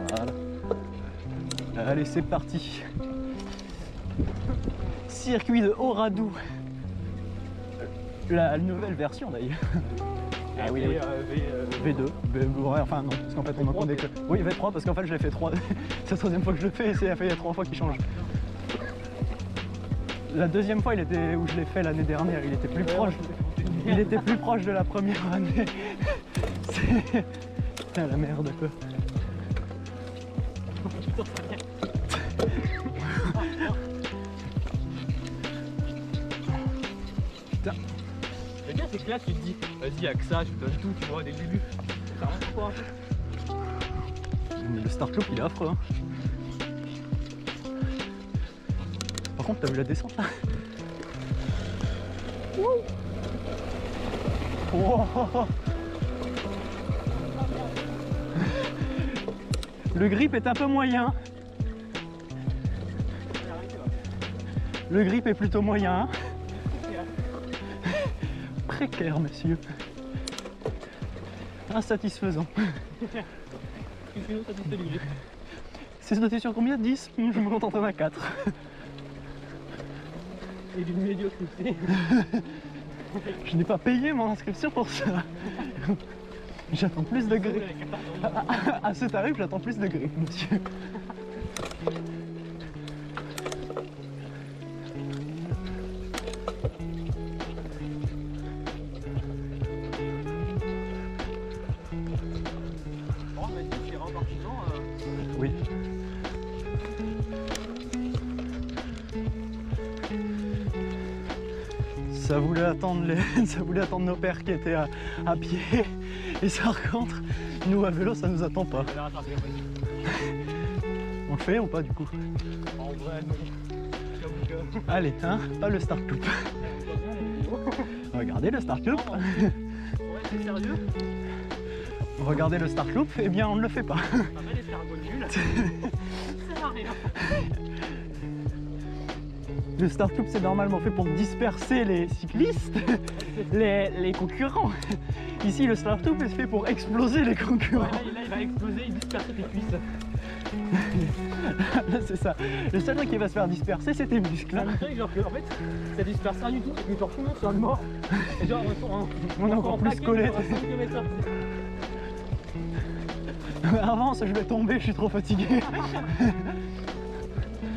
Voilà. Allez, c'est parti. Circuit de Oradour. La nouvelle version d'ailleurs. Ah oui, oui. V2. Ouais, enfin non, parce qu'en fait on en connaît que. Oui, V3 parce qu'en fait je l'ai fait 3. C'est la troisième fois que je le fais et c'est il y a 3 fois qu'il change. La deuxième fois où je l'ai fait l'année dernière, il était plus proche. Il était plus proche de la première année. C'est. Putain la merde quoi. Putain. Le bien c'est que là tu te dis, vas-y y'a que ça, tu donnes tout, tu vois, des débuts. Ça rend quoi? Mais le start loop il est affreux hein. Par contre t'as vu la descente là? Wow. Le grip est un peu moyen. Le grip est plutôt moyen. Précaire, monsieur. Insatisfaisant. C'est noté sur combien? 10? Je me contenterai à 4. Et d'une médiocrité. Je n'ai pas payé mon inscription pour ça. J'attends plus de grip. À ce tarif, j'attends plus de grip, monsieur. Oui. Ça voulait attendre ça voulait attendre nos pères qui étaient à pied. Et ça par contre, nous à vélo ça nous attend pas. On le fait ou pas du coup? En vrai, non. Allez, hein, pas le start loop. Regardez le start loop. Ouais, c'est sérieux? Regardez le start loop, eh bien on ne le fait pas. Ça va les faire nul. Ça sert à rien. Le start loop c'est normalement fait pour disperser les cyclistes, les concurrents. Ici le start loop est fait pour exploser les concurrents. Ouais, là il va exploser, il disperse tes cuisses. Là c'est ça. Le seul truc qui va se faire disperser c'est tes muscles. C'est un truc genre que en fait ça disperse rien du tout et que genre tout le monde soit mort. Et genre on est encore plus collés. Avance, je vais tomber, je suis trop fatigué.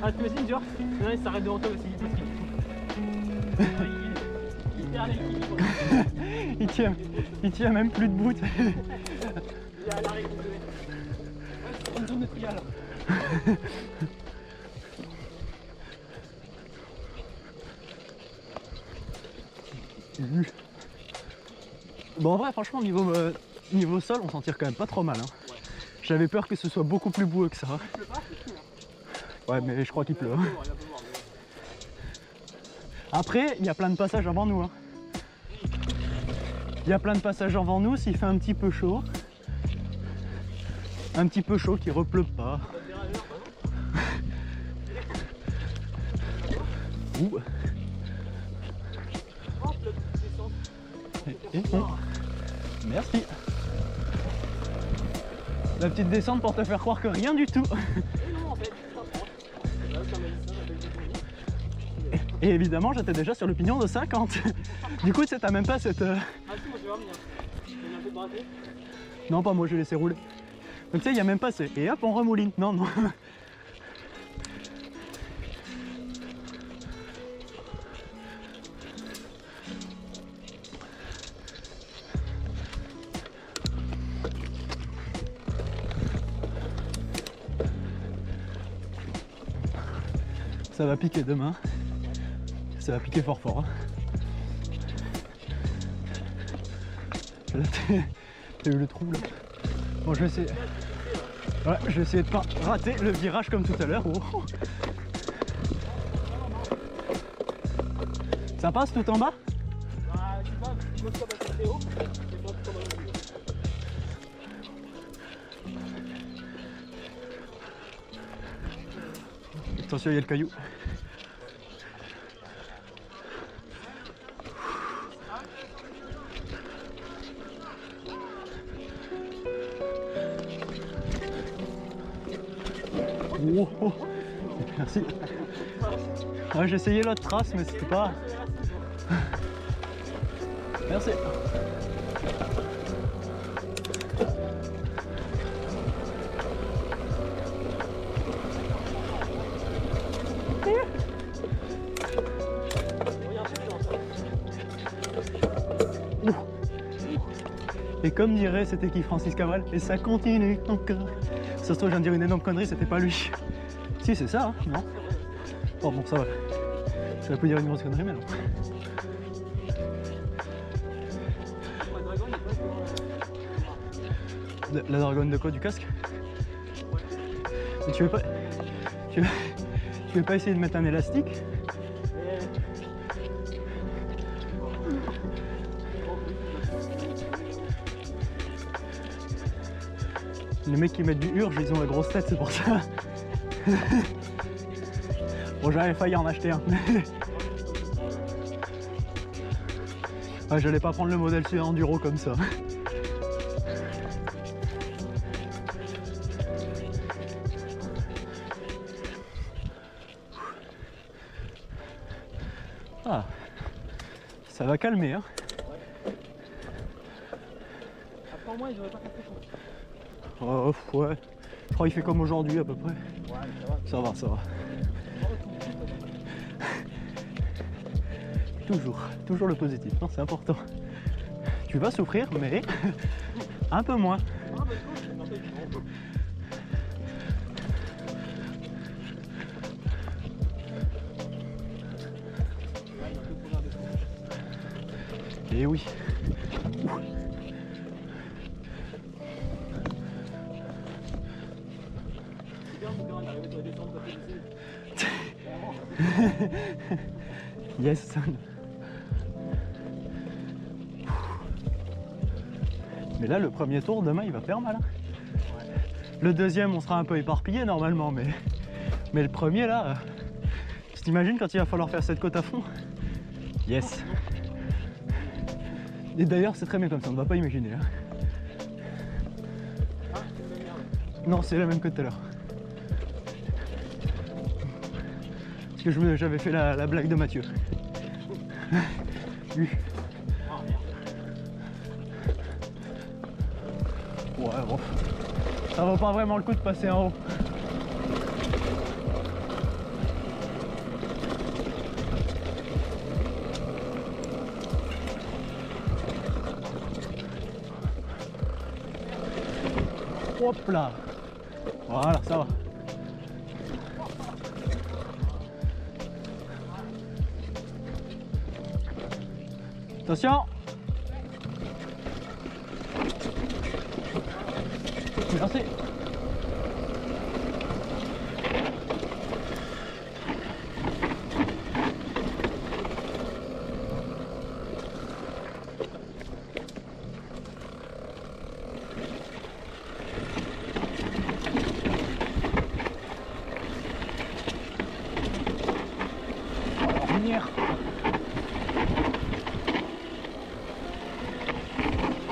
Ah t'imagines genre, il s'arrête devant toi aussi vite parce qu'il perd l'équilibre. Il tient même plus debout. Il est à l'arrêt complet. Ouais, c'est une zone de trial. Bon en vrai franchement niveau sol on s'en tire quand même pas trop mal hein. Ouais. J'avais peur que ce soit beaucoup plus boueux que ça. Il pleut pas, c'est cool, hein. Ouais mais je crois qu'il pleut. Après il y a plein de passages avant nous hein. Il y a plein de passages avant nous s'il fait un petit peu chaud. Un petit peu chaud qui repleut pas. Ouh. Merci. La petite descente pour te faire croire que rien du tout. Et évidemment j'étais déjà sur le pignon de 50. Du coup t'as même pas cette... Ah si moi je vais revenir. Il y a un peu de braquet. Non pas moi je vais laisser rouler. Donc tu sais il n'y a même pas et hop on remouline. Non non. Ça va piquer demain. Ça va piquer fort fort. Là t'as eu le trou là. Bon je vais essayer. Ouais, je vais essayer de pas rater le virage comme tout à l'heure. Oh. Ça passe tout en bas? Bah je sais pas, je me suis pas passé haut. C'est pas trop dans le Attention, il y a le caillou. Oh, oh. Merci. Ouais, j'ai essayé l'autre trace, mais c'était pas. Merci. Et comme dirait c'était qui Francis Cabrel, et ça continue encore. Ça se trouve, je viens de dire une énorme connerie, c'était pas lui. Si, c'est ça, hein, non? Oh bon, ça va. J'aurais pu dire une grosse connerie, mais non. La dragonne de quoi? Du casque? Mais tu veux pas. Tu veux pas essayer de mettre un élastique? Les mecs qui mettent du Urge, ils ont la grosse tête, c'est pour ça. Bon, j'avais failli en acheter un. Ouais, j'allais pas prendre le modèle sur Enduro comme ça. Ah, ça va calmer, hein. Après moi, ils auraient pas fait chaud. Ouais, je crois qu'il fait comme aujourd'hui à peu près. Ouais, ça va. Ça va. Toujours le positif, non, c'est important. Tu vas souffrir, mais un peu moins. Et oui. Yes, son. Mais là, le premier tour, demain, il va faire mal. Hein. Le deuxième, on sera un peu éparpillé normalement, mais le premier, là, tu t'imagines quand il va falloir faire cette côte à fond? Yes. Et d'ailleurs, c'est très bien comme ça, on ne va pas imaginer. Hein. Non, c'est la même que tout à l'heure. Parce que j'avais fait la blague de Mathieu. Lui. Ouais, bon. Ça vaut pas vraiment le coup de passer en haut. Hop là. Voilà, ça va. Attention. Merci. On va revenir.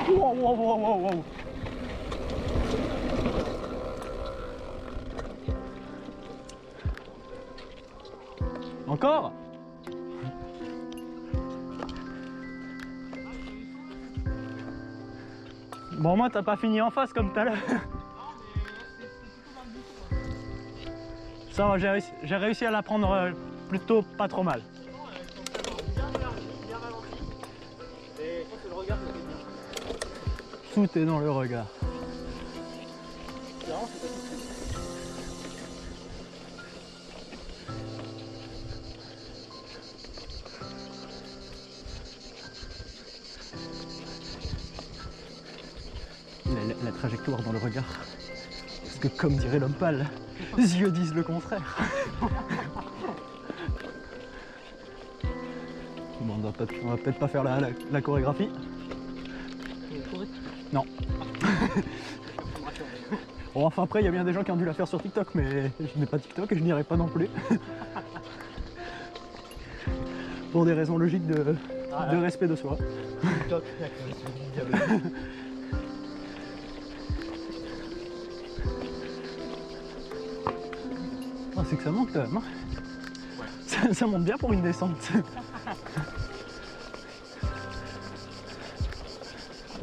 Wow. Encore? Bon, moi, t'as pas fini en face comme tout à l'heure. Ça va, j'ai réussi à la prendre plutôt pas trop mal. Tout est dans le regard. La trajectoire dans le regard. Parce que comme dirait l'homme pâle, les yeux disent le contraire. Bon, on va peut-être pas faire la chorégraphie. Non. Bon, enfin après, il y a bien des gens qui ont dû la faire sur TikTok, mais je n'ai pas TikTok et je n'irai pas non plus. Pour des raisons logiques de respect de soi. TikTok, Oh, c'est que ça monte quand même. Hein. Ouais. Ça monte bien pour une descente.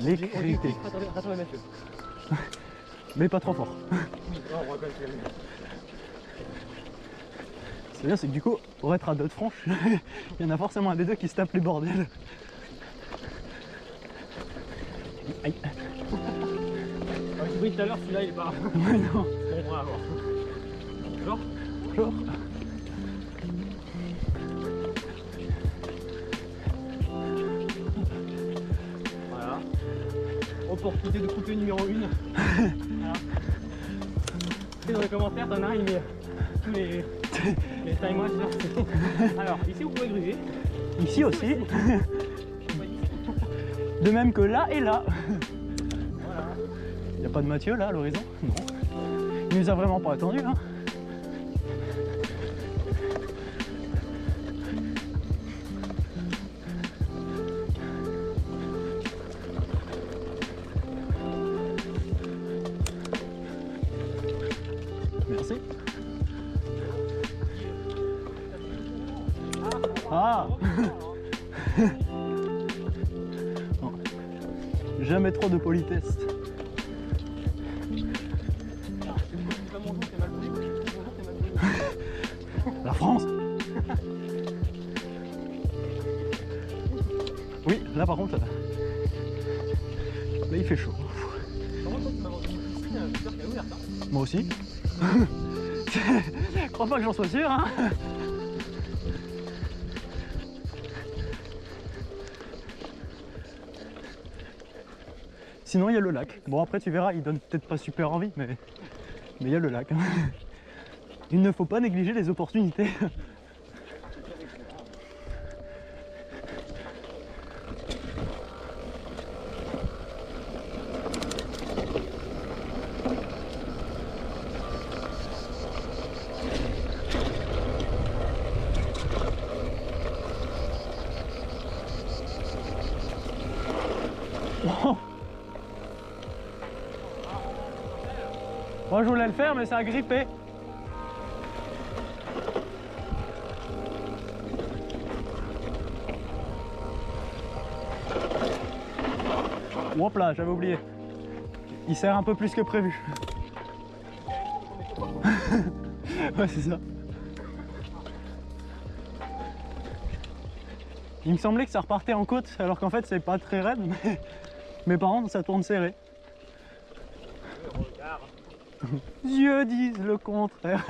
L'écrité. Attendez, Mathieu. Mais pas trop fort. Oui, non, on va quand même se calmer. C'est bien, c'est que du coup, pour être à deux de franche, il y en a forcément un des deux qui se tape les bordels. Aïe. Oui, tout à l'heure, celui-là, il est pas. Ouais, non. Bon, on va voir. Genre Genre. Voilà. Opportunité de couper numéro 1. Voilà. Et dans les commentaires, t'en as un, il met tous les time watch. Alors, ici, vous pouvez gruger. Ici aussi. De même que là et là. Voilà. Il n'y a pas de Mathieu là à l'horizon? Non. Il nous a vraiment pas attendu hein. Merci. Ah. Non. Jamais trop de politesse. La France. Oui, là par contre, là il fait chaud. Moi aussi. Je crois pas que j'en sois sûr, hein. Sinon il y a le lac. Bon après tu verras, il donne peut-être pas super envie, mais il y a le lac. Hein. Il ne faut pas négliger les opportunités. Oh. Moi je voulais le faire mais ça a grippé. Hop là, j'avais oublié. Il sert un peu plus que prévu. Ouais, c'est ça. Il me semblait que ça repartait en côte, alors qu'en fait c'est pas très raide, mais par contre ça tourne serré. Dieu disent le contraire.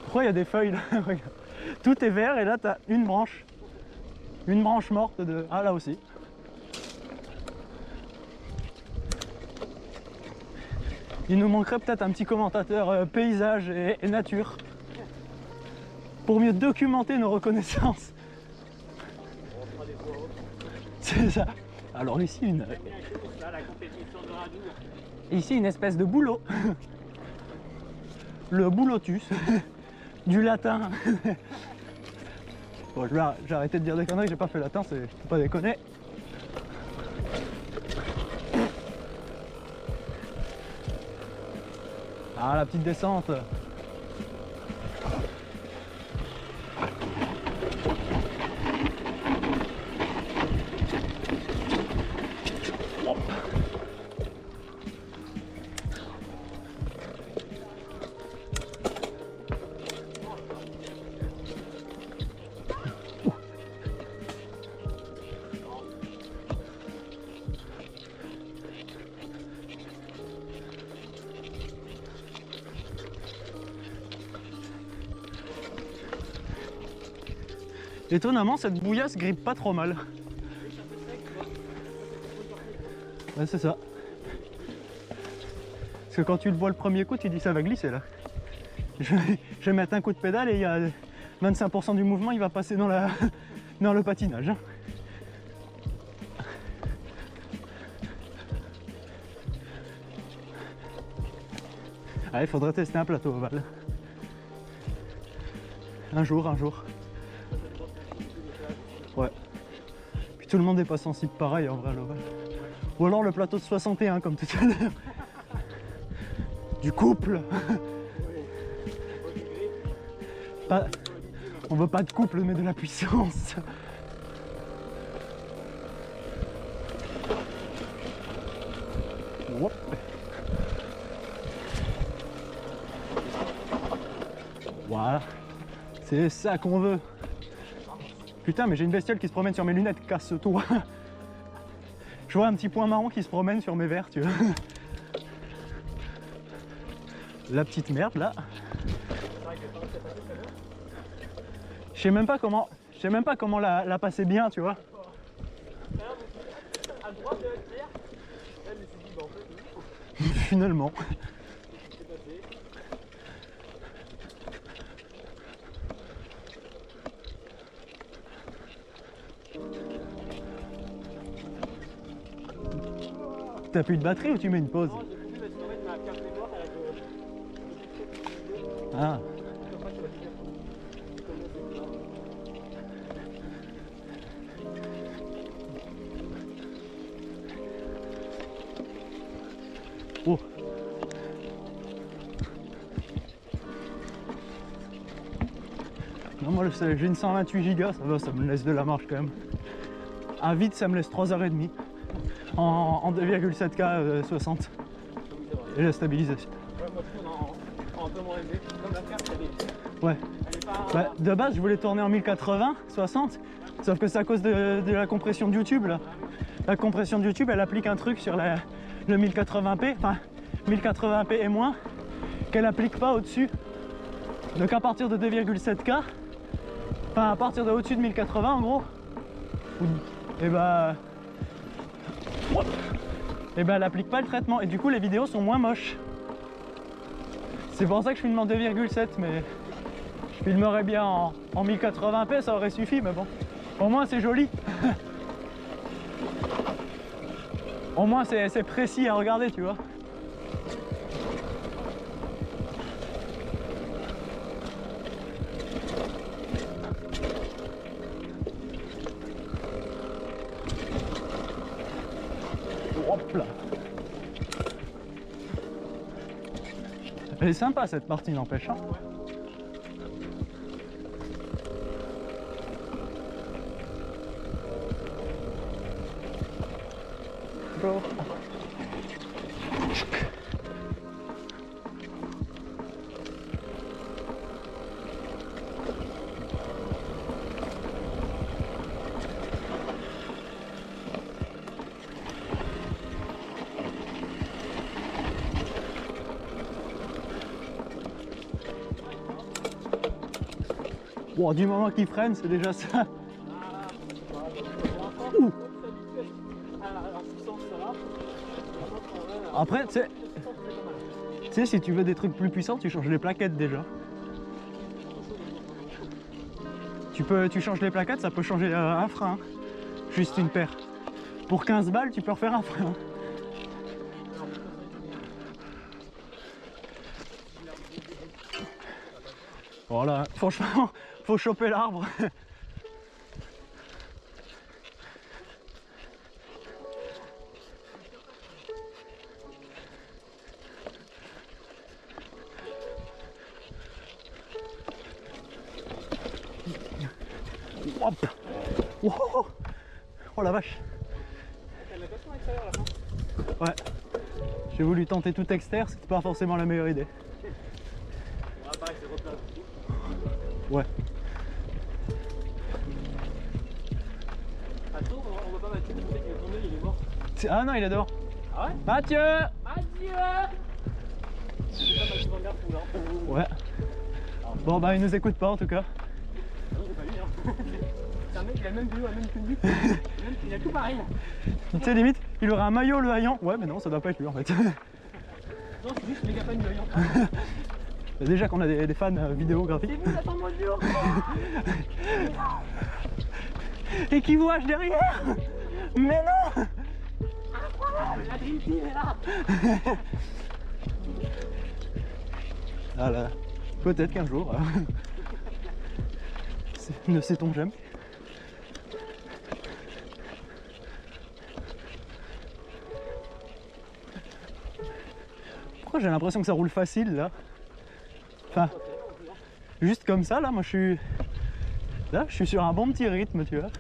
Pourquoi il y a des feuilles là? Regarde. Tout est vert et là t'as une branche. Une branche morte de... Ah là aussi. Il nous manquerait peut-être un petit commentateur paysage et nature pour mieux documenter nos reconnaissances. C'est ça. Alors ici une espèce de boulot. Le boulotus. Du latin. Bon, j'ai arrêté de dire des conneries, j'ai pas fait latin, c'est faut pas déconner. Ah, la petite descente. Étonnamment, cette bouillasse grippe pas trop mal. Ouais, c'est ça. Parce que quand tu le vois le premier coup, tu dis ça va glisser là. Je vais mettre un coup de pédale et il y a 25% du mouvement, il va passer dans le patinage. Hein. Ah, il faudrait tester un plateau ovale. Un jour. Ouais. Puis tout le monde n'est pas sensible pareil en vrai à l'ovale. Ou alors le plateau de 61 comme tout à l'heure. du couple. Pas, on veut pas de couple mais de la puissance. Hop. Voilà, c'est ça qu'on veut. Putain, mais j'ai une bestiole qui se promène sur mes lunettes, casse-toi. Je vois un petit point marron qui se promène sur mes verres, tu vois. La petite merde là. Je sais même pas comment la passer bien, tu vois. À droite de la pierre, elle s'est dit, bah en fait, Finalement. c'est passé. T'as plus de batterie ou tu mets une pause? Non, j'ai voulu, parce qu'en fait, ma carte mémoire, elle a que. Ah. Comme ça, tu vas te dire. Oh. Non, moi j'ai une 128 Go, ça va, ça me laisse de la marge quand même. À vide, ça me laisse 3h30 en 2,7K 60. Et la stabilisation. Ouais, moi, je tourne en un peu moins élevé. Comme la carte, elle est. Ouais. Elle est pas. Bah, de base, je voulais tourner en 1080, 60, sauf que c'est à cause de la compression de YouTube là. La compression de YouTube, elle applique un truc sur le 1080p, enfin 1080p et moins, qu'elle applique pas au-dessus. Donc à partir de 2,7K, enfin à partir de au-dessus de 1080 en gros, et bah elle applique pas le traitement et du coup les vidéos sont moins moches. C'est pour ça que je filme en 2,7, mais je filmerais bien en 1080p, ça aurait suffi, mais bon, au moins c'est joli. Au moins c'est précis à regarder, tu vois. Hop là. Elle est sympa cette partie, n'empêche. Hein. Go. Wow, du moment qu'il freine, c'est déjà ça. Ouh. Après, tu sais, si tu veux des trucs plus puissants, tu changes les plaquettes déjà. Tu changes les plaquettes, ça peut changer un frein. Hein. Juste une paire. Pour 15 balles, tu peux refaire un frein. Voilà, franchement, faut choper l'arbre. Hop. Wow. Oh la vache. Ouais. J'ai voulu tenter tout externe, c'était pas forcément la meilleure idée. Ouais. Attends, on voit pas Mathieu, on sait qu'il est tombé, il est mort. Ah non, il est dehors. Ah ouais? Mathieu! Mathieu! C'est pas Mathieu Van Der Poel, hein. Ouais. Bon bah il nous écoute pas en tout cas. Non, c'est pas lui, hein. C'est un mec, il a le même vélo, la même tenue. Il a tout pareil. Tu sais limite, il aurait un maillot le haillant. Ouais mais non, ça doit pas être lui en fait. Non, c'est juste méga fan de Lyon. Déjà qu'on a des fans vidéographiques. C'est vous, attends-moi le jour. Et qui voit derrière. Mais non. La Dream Team est là. Ah là, peut-être qu'un jour. Ne sait-on jamais. contre, j'ai l'impression que ça roule facile là. Enfin, juste comme ça, là, moi je suis. Là, je suis sur un bon petit rythme, tu vois.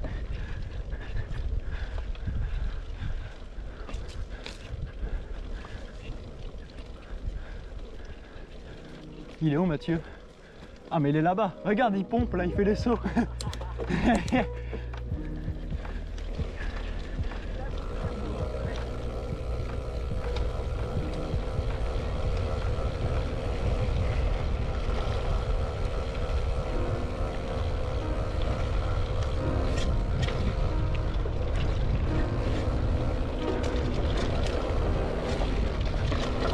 Il est où, Mathieu? Ah, mais il est là-bas. Regarde, il pompe là, il fait les sauts.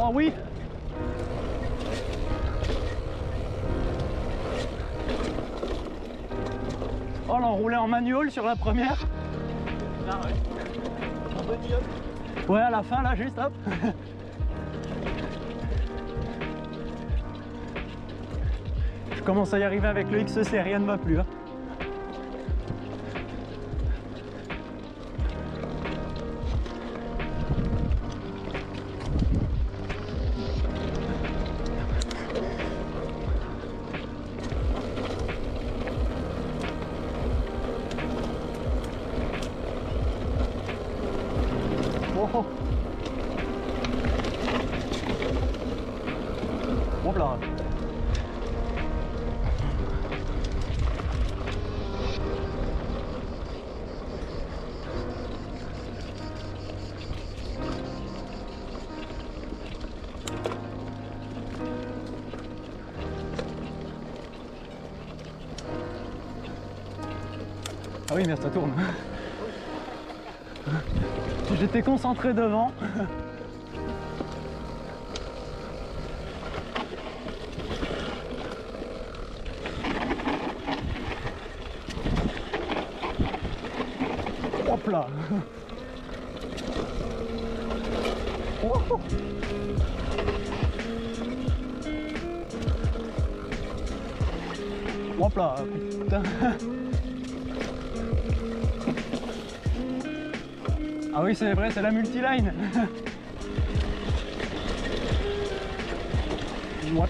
Oh oui! Oh, l'enroulé en manual sur la première. Là, ouais. Un bon idiot. Ouais, à la fin, là, juste, hop. Je commence à y arriver avec le XC, rien ne va plus. Hein. Oh. Hop là. Ah oui, mais ça tourne. J'étais concentré devant. Hop là. Oh. Hop là, putain. Ah oui, c'est vrai, c'est la multiline. What?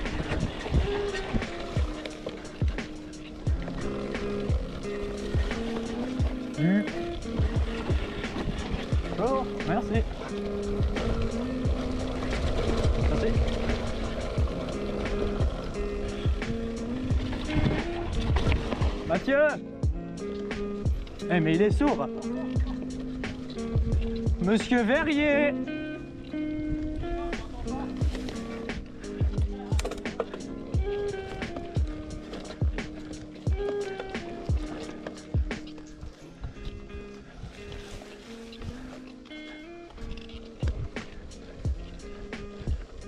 Oh, merci. Merci. Mathieu! Eh, mais il est sourd. Monsieur Verrier!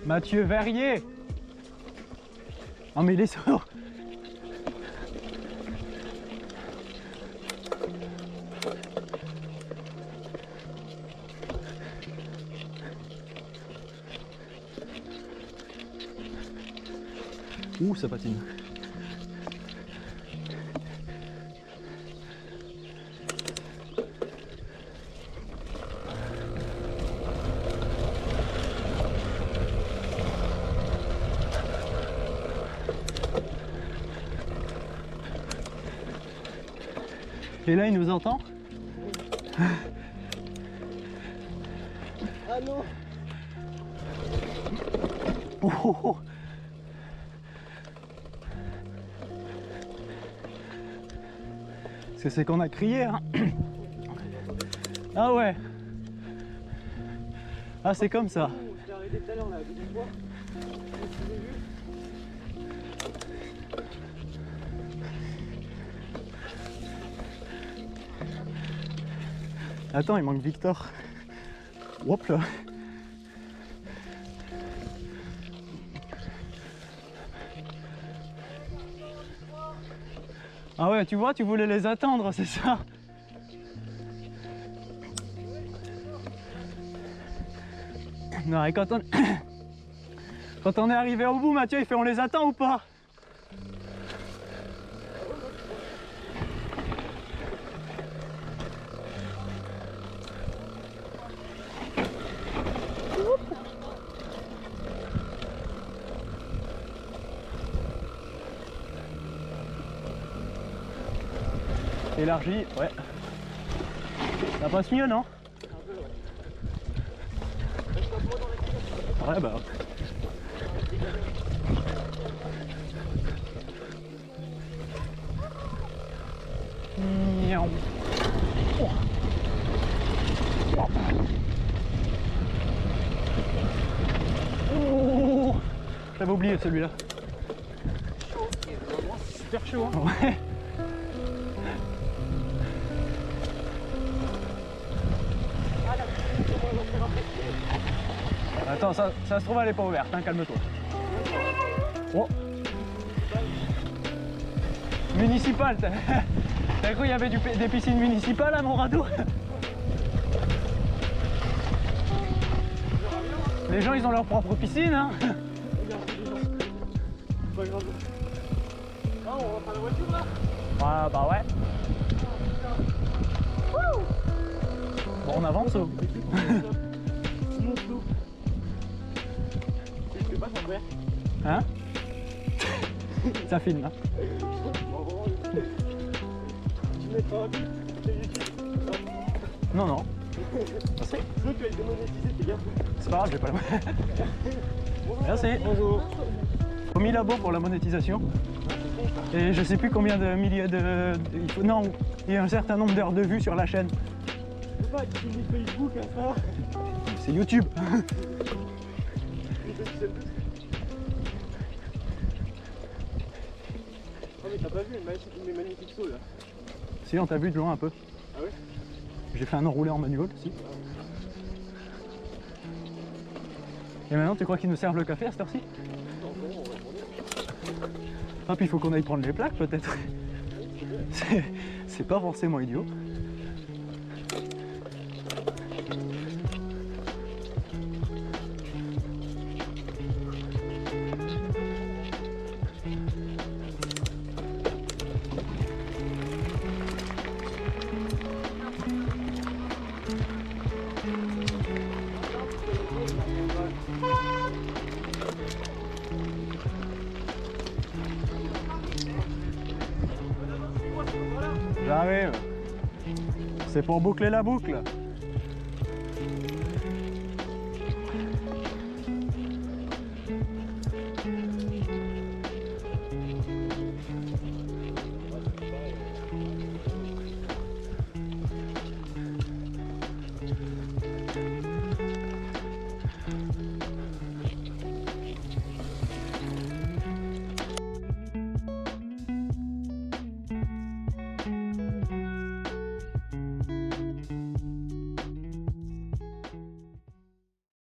Mathieu Verrier! Oh, mais il est sourd! Ouh, ça patine. Et là, il nous entend? Ah non! Oh, oh, oh. C'est qu'on a crié, hein. Ah ouais. Ah, c'est comme ça. Je t'ai arrêté tout à l'heure là, deuxième fois. Attends, il manque Victor. Hop là. Ah ouais, tu vois, tu voulais les attendre, c'est ça? Non, et quand on est arrivé au bout, Mathieu, il fait on les attend ou pas? Élargi, ouais. Ça passe mieux, non? Ouais, bah. Miaou. Oh. Oh. J'avais oublié celui-là. Super chaud, hein. Ouais. Attends, ça se trouve, elle est pas ouverte, hein, calme-toi. Oh. Municipal, t'as cru qu'il y avait des piscines municipales à mon radeau? Les gens, ils ont leur propre piscine, hein. Pas grave. Ah, on rentre à la voiture là? Ah bah ouais. Bon, on avance ou? Je fais pas ton verre. Hein? Ça filme, hein. Tu mets pas un but, c'est YouTube. Non, non. Merci. Sinon tu vas être démonétisé, fais gaffe. C'est pas grave, j'ai pas la Merci. Bonjour. Au 1000 abos pour la monétisation. Et je sais plus combien de milliers de... Non, il y a un certain nombre d'heures de vues sur la chaîne. Je peux pas utiliser Facebook, Insta. C'est YouTube. Oh mais t'as pas vu mes magnifiques sauts là? Si, on t'a vu de loin un peu. Ah ouais? J'ai fait un enroulé en manuel aussi. Et maintenant, tu crois qu'ils nous servent le café à cette heure-ci? Ah, puis il faut qu'on aille prendre les plaques peut-être. C'est pas forcément idiot. J'arrive. C'est pour boucler la boucle.